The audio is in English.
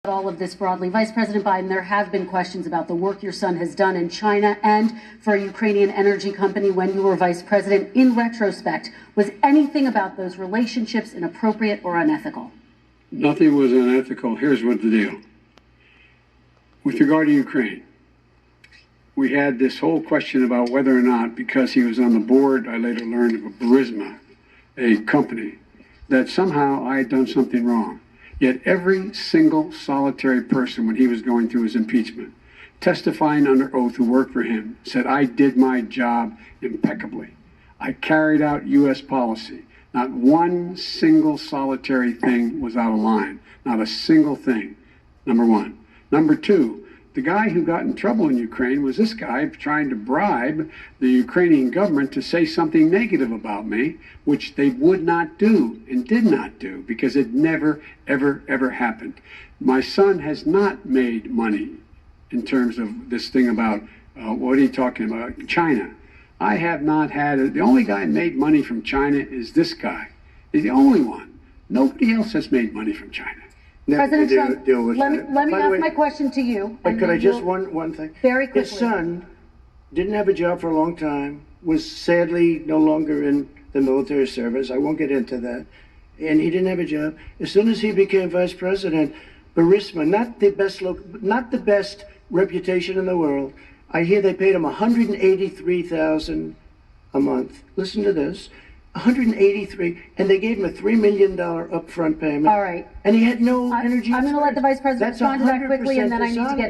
all of this broadly. Vice President Biden, there have been questions about the work your son has done in China and for a Ukrainian energy company when you were vice president. In retrospect, was anything about those relationships inappropriate or unethical? Nothing was unethical. Here's what the deal. With regard to Ukraine, we had this whole question about whether or not, because he was on the board, I later learned of a Burisma, a company, that somehow I had done something wrong. Yet every single solitary person, when he was going through his impeachment, testifying under oath who worked for him, said, I did my job impeccably. I carried out U.S. policy. Not one single solitary thing was out of line. Not a single thing, number one. Number two, the guy who got in trouble in Ukraine was this guy trying to bribe the Ukrainian government to say something negative about me, which they would not do and did not do because it never, ever, ever happened. My son has not made money in terms of this thing about, what are you talking about, China. I have not had, the only guy who made money from China is this guy. He's the only one. Nobody else has made money from China. President Trump, let me ask my question to you. But could I just, one thing? Very quickly. His son didn't have a job for a long time, was sadly no longer in the military service. I won't get into that. And he didn't have a job. As soon as he became vice president, Burisma, not the best reputation in the world, I hear they paid him $183,000 a month. Listen to this. 183, and they gave him a $3 million upfront payment. All right. And he had no energy. I'm going to let the vice president respond to that quickly, and then I need to get